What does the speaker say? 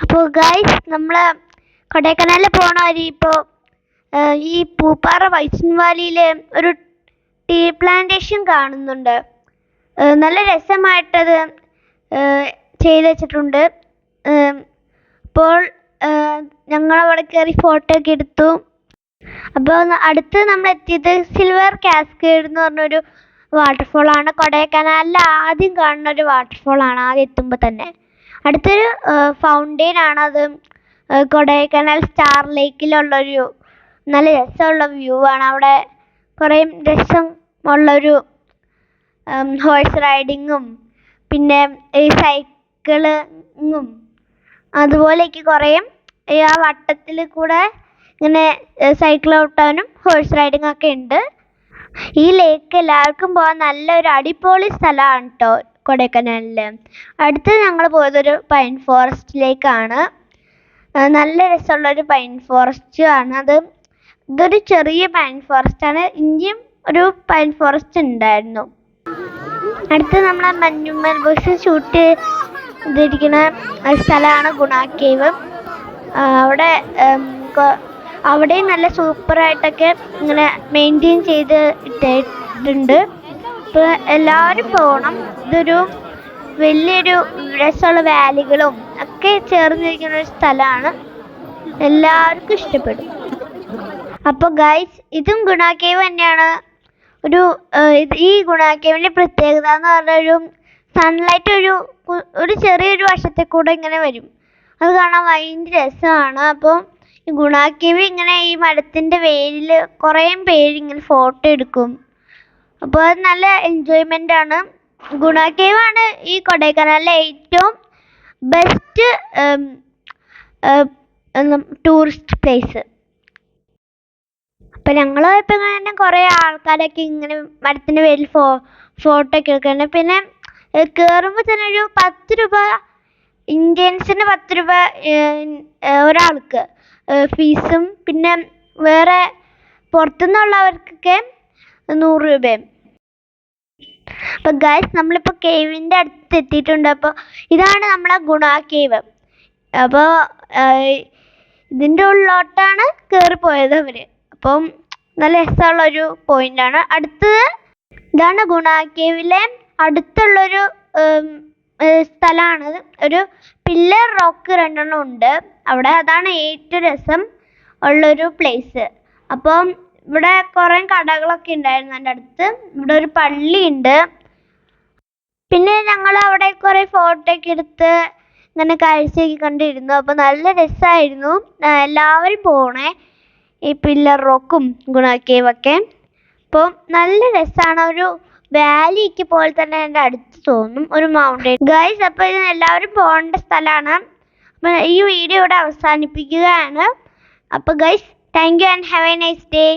അപ്പോൾ ഗൈസ് നമ്മൾ കൊടൈക്കനാലിൽ പോണ വഴി ഇപ്പോൾ ഈ പൂപ്പാറ വൈച്ചിൻ വാലിയിൽ ഒരു ടീ പ്ലാന്റേഷൻ കാണുന്നുണ്ട്. നല്ല രസമായിട്ടത് ചെയ്ത് വെച്ചിട്ടുണ്ട്. അപ്പോൾ ഞങ്ങളവിടെ കയറി ഫോട്ടോ ഒക്കെ എടുത്തു. അപ്പോൾ അടുത്ത് നമ്മൾ എത്തിയത് സിൽവർ കാസ്കേഡ് എന്ന് പറഞ്ഞൊരു വാട്ടർഫോളാണ്. കൊടൈക്കനാലിൽ ആദ്യം കാണുന്ന ഒരു വാട്ടർഫോളാണ് ആദ്യം എത്തുമ്പോൾ തന്നെ. അടുത്തൊരു ഫൗണ്ടെയിൻ ആണത്. കൊടൈക്കനാൽ സ്റ്റാർ ലേക്കിലുള്ളൊരു നല്ല രസമുള്ള വ്യൂ ആണ്. അവിടെ കുറേ രസമുള്ളൊരു ഹോഴ്സ് റൈഡിങ്ങും പിന്നെ ഈ സൈക്കിളിങ്ങും അതുപോലെയൊക്കെ കുറേ ആ വട്ടത്തിൽ കൂടെ ഇങ്ങനെ സൈക്കിൾ ഓട്ടാനും ഹോഴ്സ് റൈഡിങ് ഒക്കെ ഉണ്ട്. ഈ ലേക്ക് എല്ലാവർക്കും പോകാൻ നല്ലൊരു അടിപൊളി സ്ഥലമാണ് കേട്ടോ കൊടൈക്കനാലിൽ. അടുത്ത് ഞങ്ങൾ പോയതൊരു പൈൻ ഫോറസ്റ്റിലേക്കാണ്. നല്ല രസമുള്ളൊരു പൈൻ ഫോറസ്റ്റ് ആണ്. ഇതൊരു ചെറിയ പൈൻ ഫോറസ്റ്റാണ്. ഇനിയും ഒരു പൈൻ ഫോറസ്റ്റ് ഉണ്ടായിരുന്നു. അടുത്ത് നമ്മളെ മഞ്ഞുമ്മൽ ബോയ്സ് ഷൂട്ട് ചെയ്തിരിക്കുന്ന സ്ഥലമാണ് ഗുണ കേവ്. അവിടെയും നല്ല സൂപ്പറായിട്ടൊക്കെ ഇങ്ങനെ മെയിൻറ്റെയിൻ ചെയ്ത് ഇട്ടിട്ടുണ്ട്. ഇപ്പോൾ എല്ലാവരും പോകണം. ഇതൊരു വലിയൊരു രസമുള്ള വാലികളും ഒക്കെ ചേർന്നിരിക്കുന്ന ഒരു സ്ഥലമാണ്. എല്ലാവർക്കും ഇഷ്ടപ്പെടും. അപ്പോൾ ഗൈസ് ഇതും ഗുണ കേവ് തന്നെയാണ്. ഈ ഗുണ കേവിൻ്റെ പ്രത്യേകത എന്ന് പറഞ്ഞൊരു സൺലൈറ്റ് ഒരു ചെറിയൊരു വശത്തെ കൂടെ ഇങ്ങനെ വരും. അത് കാണാൻ ഭയങ്കര രസമാണ്. അപ്പോൾ ഈ ഗുണ കേവ് ഇങ്ങനെ ഈ മരത്തിൻ്റെ വേരിൽ കുറേ പേര് ഇങ്ങനെ ഫോട്ടോ എടുക്കും. അപ്പോൾ അത് നല്ല എൻജോയ്മെൻ്റ് ആണ്. ഗുണ കേവ് ആണ് ഈ കൊടൈക്കനാലിലെ ഏറ്റവും ബെസ്റ്റ് ടൂറിസ്റ്റ് പ്ലേസ്. അപ്പം ഞങ്ങൾ പോയപ്പോൾ ഇങ്ങനെ കുറേ ആൾക്കാരൊക്കെ ഇങ്ങനെ മരത്തിൻ്റെ പേരിൽ ഫോട്ടോ ഒക്കെ എടുക്കുന്നുണ്ട്. പിന്നെ കയറുമ്പോൾ തന്നെ ഒരു 10 രൂപ, ഇന്ത്യൻസിന് 10 രൂപ ഒരാൾക്ക് ഫീസും, പിന്നെ വേറെ പുറത്തുനിന്നുള്ളവർക്കൊക്കെ 100 രൂപയും. അപ്പോൾ ഗൈസ് നമ്മളിപ്പോൾ കേവിൻ്റെ അടുത്ത് എത്തിയിട്ടുണ്ട്. അപ്പോൾ ഇതാണ് നമ്മളെ ഗുണ കേവ്. അപ്പോൾ ഇതിൻ്റെ ഉള്ളിലോട്ടാണ് കയറിപ്പോയത് അവർ. അപ്പം നല്ല രസമുള്ളൊരു പോയിൻ്റാണ്. അടുത്തത് ഇതാണ് ഗുണ കേവിലെ അടുത്തുള്ളൊരു സ്ഥലമാണ്. ഒരു പില്ലർ റോക്ക് 2 ഉണ്ട് അവിടെ. അതാണ് ഏറ്റവും രസം ഉള്ളൊരു പ്ലേസ്. അപ്പം ഇവിടെ കുറേ കടകളൊക്കെ ഉണ്ടായിരുന്നു അതിൻ്റെ അടുത്ത്. ഇവിടെ ഒരു പള്ളിയുണ്ട്. പിന്നെ ഞങ്ങൾ അവിടെ കുറേ ഫോട്ടോ ഒക്കെ എടുത്ത് ഇങ്ങനെ കാഴ്ചയൊക്കെ കണ്ടിരുന്നു. അപ്പോൾ നല്ല രസമായിരുന്നു. എല്ലാവരും പോകണേ ഈ പില്ലർ റോക്കും ഗുണ കേവൊക്കെ. അപ്പോൾ നല്ല രസമാണ്. ഒരു വാലിയൊക്കെ പോലെ തന്നെ എൻ്റെ അടുത്ത് തോന്നും, ഒരു മൗണ്ടെയിൻ. ഗൈസ് അപ്പോൾ ഇത് എല്ലാവരും പോകേണ്ട സ്ഥലമാണ്. അപ്പോൾ ഈ വീഡിയോ ഇവിടെ അവസാനിപ്പിക്കുകയാണ്. അപ്പോൾ guys thank you and have A nice day.